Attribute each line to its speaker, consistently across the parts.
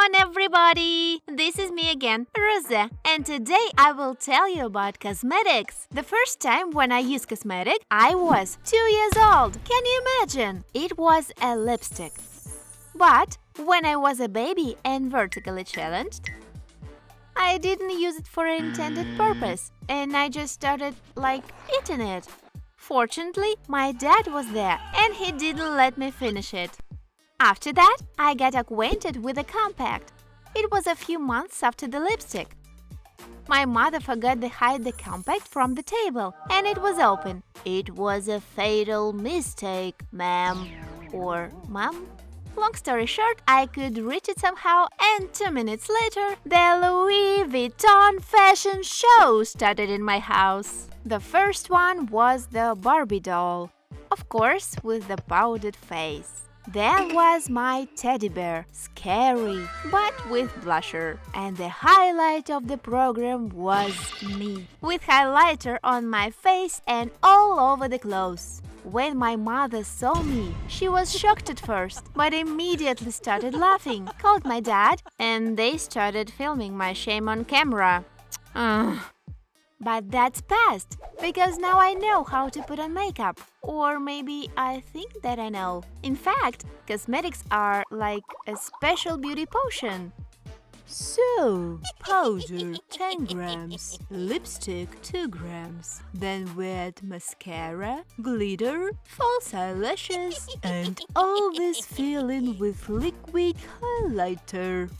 Speaker 1: on, everybody! This is me again, Rosa, and today I will tell you about cosmetics. The first time when I used cosmetic, I was 2 years old. Can you imagine? It was a lipstick. But when I was a baby and vertically challenged, I didn't use it for an intended purpose, and I just started, eating it. Fortunately, my dad was there, and he didn't let me finish it. After that, I got acquainted with a compact. It was a few months after the lipstick. My mother forgot to hide the compact from the table, and it was open. It was a fatal mistake, ma'am. Or mom? Long story short, I could reach it somehow, and 2 minutes later, the Louis Vuitton fashion show started in my house. The first one was the Barbie doll, of course, with the powdered face. Then was my teddy bear, scary, but with blusher. And the highlight of the program was me, with highlighter on my face and all over the clothes. When my mother saw me, she was shocked at first, but immediately started laughing, called my dad, and they started filming my shame on camera. But that's past, because now I know how to put on makeup. Or maybe I think that I know. In fact, cosmetics are like a special beauty potion.
Speaker 2: So, powder 10 grams, lipstick 2 grams, then we add mascara, glitter, false eyelashes, and all this fill in with liquid highlighter.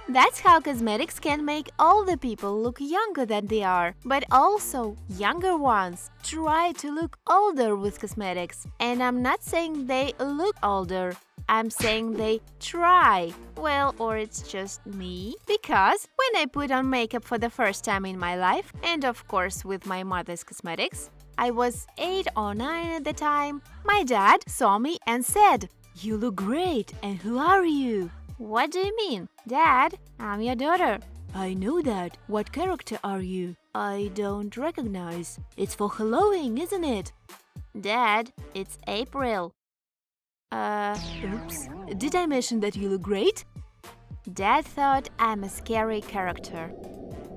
Speaker 1: That's how cosmetics can make older people look younger than they are, but also younger ones try to look older with cosmetics. And I'm not saying they look older, I'm saying they try. Well, or it's just me. Because when I put on makeup for the first time in my life, and of course with my mother's cosmetics, I was 8 or 9 at the time, my dad saw me and said,
Speaker 2: "You look great, and who are you?"
Speaker 1: "What do you mean? Dad, I'm your daughter."
Speaker 2: "I know that. What character are you?" "I don't recognize. It's for Halloween, isn't it?"
Speaker 1: "Dad, it's April."
Speaker 2: Oops. Did I mention that you look great?"
Speaker 1: Dad thought I'm a scary character.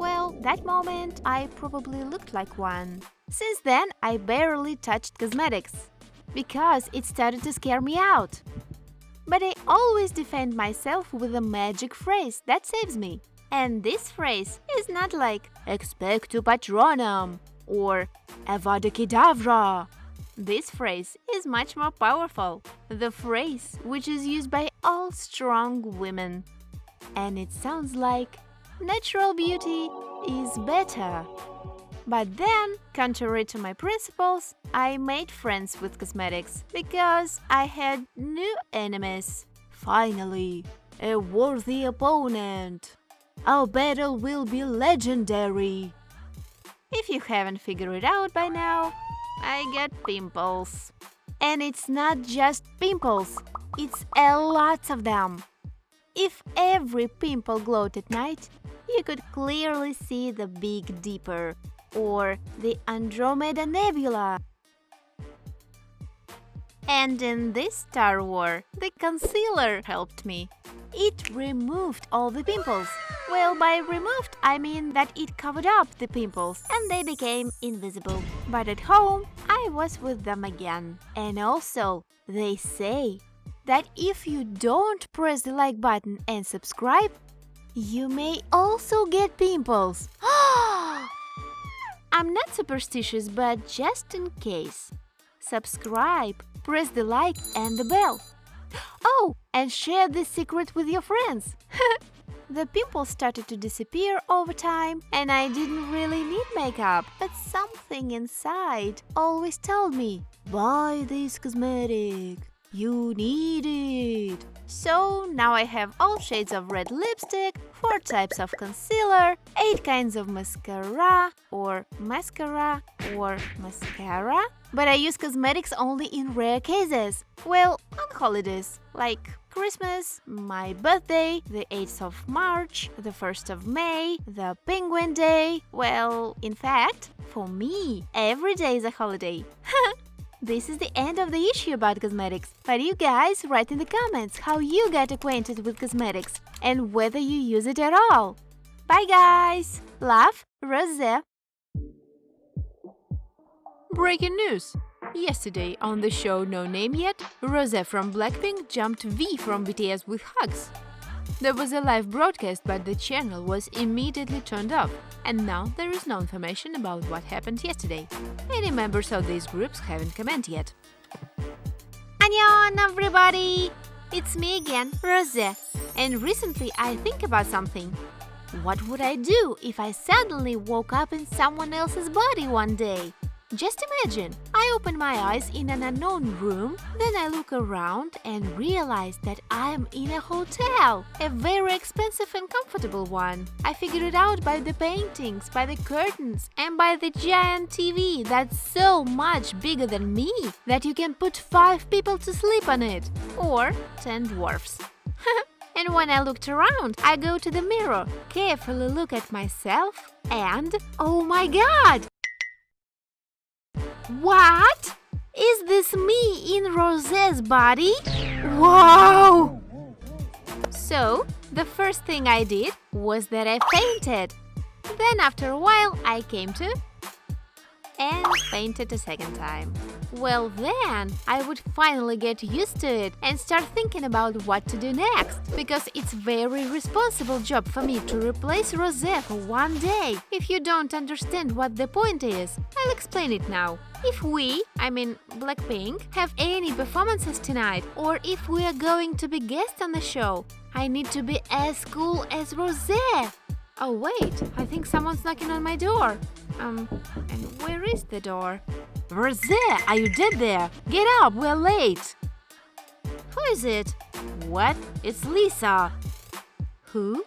Speaker 1: Well, that moment I probably looked like one. Since then, I barely touched cosmetics, because it started to scare me out. But I always defend myself with a magic phrase that saves me. And this phrase is not like "expecto patronum" or "avada kedavra." This phrase is much more powerful. The phrase which is used by all strong women. And it sounds like natural beauty is better. But then, contrary to my principles, I made friends with cosmetics because I had new enemies.
Speaker 2: Finally, a worthy opponent. Our battle will be legendary.
Speaker 1: If you haven't figured it out by now, I get pimples. And it's not just pimples, it's a lot of them. If every pimple glowed at night, you could clearly see the Big Dipper or the Andromeda Nebula. And in this Star War, the concealer helped me. It removed all the pimples. Well, by removed, I mean that it covered up the pimples and they became invisible. But at home, I was with them again. And also, they say that if you don't press the like button and subscribe, you may also get pimples. I'm not superstitious, but just in case. Subscribe, press the like and the bell. Oh, and share this secret with your friends. The pimples started to disappear over time, and I didn't really need makeup, but something inside always told me, "Buy this cosmetic. You need it." So now I have all shades of red lipstick, 4 types of concealer, 8 kinds of mascara, or mascara, but I use cosmetics only in rare cases. Well, on holidays, like Christmas, my birthday, the 8th of March, the 1st of May, the Penguin Day. Well, in fact, for me, every day is a holiday. this is the end of the issue about cosmetics. But you guys write in the comments how you get acquainted with cosmetics and whether you use it at all. Bye guys! Love, Rose.
Speaker 2: Breaking news! Yesterday on the show No Name Yet, Rose from Blackpink jumped V from BTS with hugs. There was a live broadcast, but the channel was immediately turned off, and now there is no information about what happened yesterday. Any members of these groups haven't commented yet.
Speaker 1: Anyong, everybody! It's me again, Rose. And recently I think about something. What would I do if I suddenly woke up in someone else's body one day? Just imagine, I open my eyes in an unknown room, then I look around and realize that I am in a hotel, a very expensive and comfortable one. I figured it out by the paintings, by the curtains, and by the giant TV that's so much bigger than me that you can put 5 people to sleep on it, or 10 dwarfs. And when I looked around, I go to the mirror, carefully look at myself, and oh my god! What? Is this me in Rose's body? Wow! So, the first thing I did was that I fainted. Then after a while, I came to and fainted a second time. Well, then I would finally get used to it and start thinking about what to do next, because it's a very responsible job for me to replace Rose for one day. If you don't understand what the point is, I'll explain it now. If we, I mean Blackpink, have any performances tonight, or if we are going to be guests on the show, I need to be as cool as Rose. Oh wait, I think someone's knocking on my door. And where is the door? Rose, are you dead there? Get up, we're late. Who is it? What? It's Lisa. Who?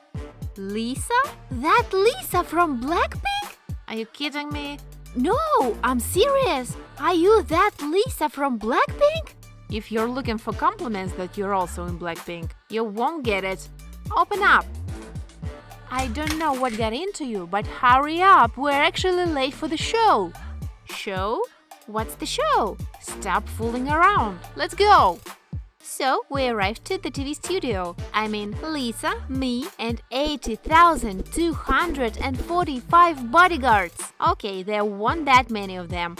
Speaker 1: Lisa? That Lisa from Blackpink? Are you kidding me? No, I'm serious. Are you that Lisa from Blackpink? If you're looking for compliments that you're also in Blackpink, you won't get it. Open up. I don't know what got into you, but hurry up, we're actually late for the show. Show? What's the show? Stop fooling around. Let's go. So, we arrived at the TV studio. I mean, Lisa, me, and 80,245 bodyguards. Okay, there weren't that many of them.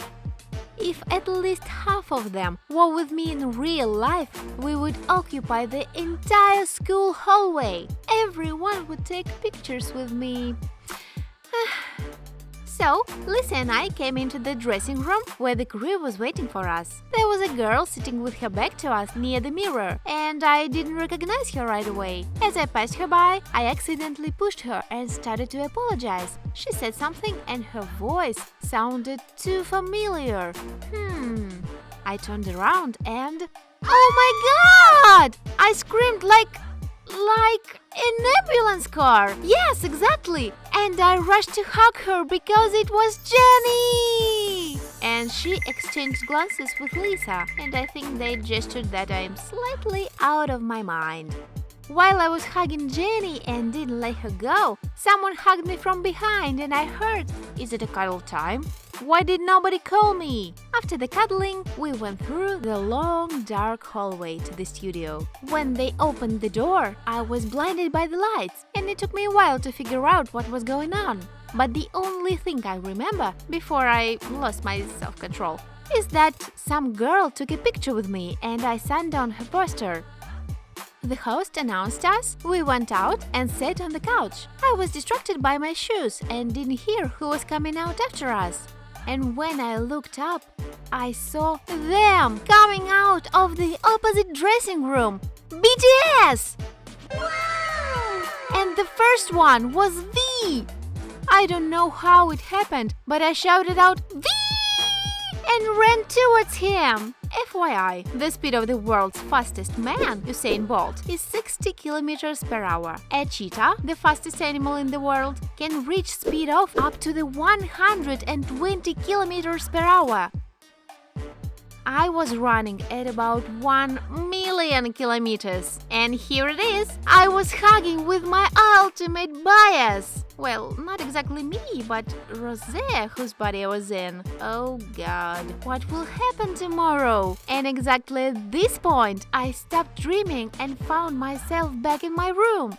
Speaker 1: If at least half of them were with me in real life, we would occupy the entire school hallway. Everyone would take pictures with me. So, Lisa and I came into the dressing room where the crew was waiting for us. There was a girl sitting with her back to us near the mirror, and I didn't recognize her right away. As I passed her by, I accidentally pushed her and started to apologize. She said something and her voice sounded too familiar. I turned around and... oh my god! I screamed like an ambulance car. Yes, exactly. And I rushed to hug her because it was Jenny. And she exchanged glances with Lisa, and I think they gestured that I am slightly out of my mind. While I was hugging Jenny and didn't let her go, someone hugged me from behind and I heard, "Is it a cuddle time? Why did nobody call me?" After the cuddling, we went through the long, dark hallway to the studio. When they opened the door, I was blinded by the lights, and it took me a while to figure out what was going on. But the only thing I remember, before I lost my self-control, is that some girl took a picture with me and I signed on her poster. The host announced us, we went out and sat on the couch. I was distracted by my shoes and didn't hear who was coming out after us. And when I looked up, I saw them coming out of the opposite dressing room. BTS! Wow! And the first one was V! I don't know how it happened, but I shouted out V! And ran towards him. FYI, the speed of the world's fastest man, Usain Bolt, is 60 kilometers per hour. A cheetah, the fastest animal in the world, can reach speed of up to the 120 kilometers per hour. I was running at about 1,000,000 kilometers. And here it is. I was hugging with my ultimate bias. Well, not exactly me, but Rosé, whose body I was in. Oh God, what will happen tomorrow? And exactly at this point, I stopped dreaming and found myself back in my room.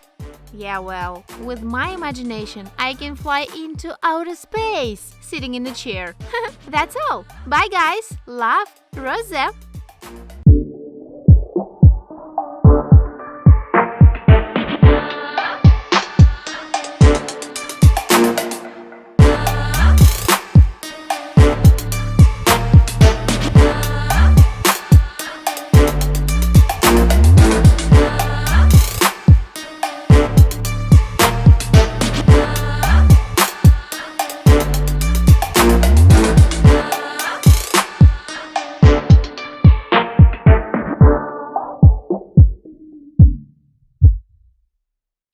Speaker 1: Yeah, well, with my imagination, I can fly into outer space, sitting in a chair. That's all. Bye, guys. Love, Rosé.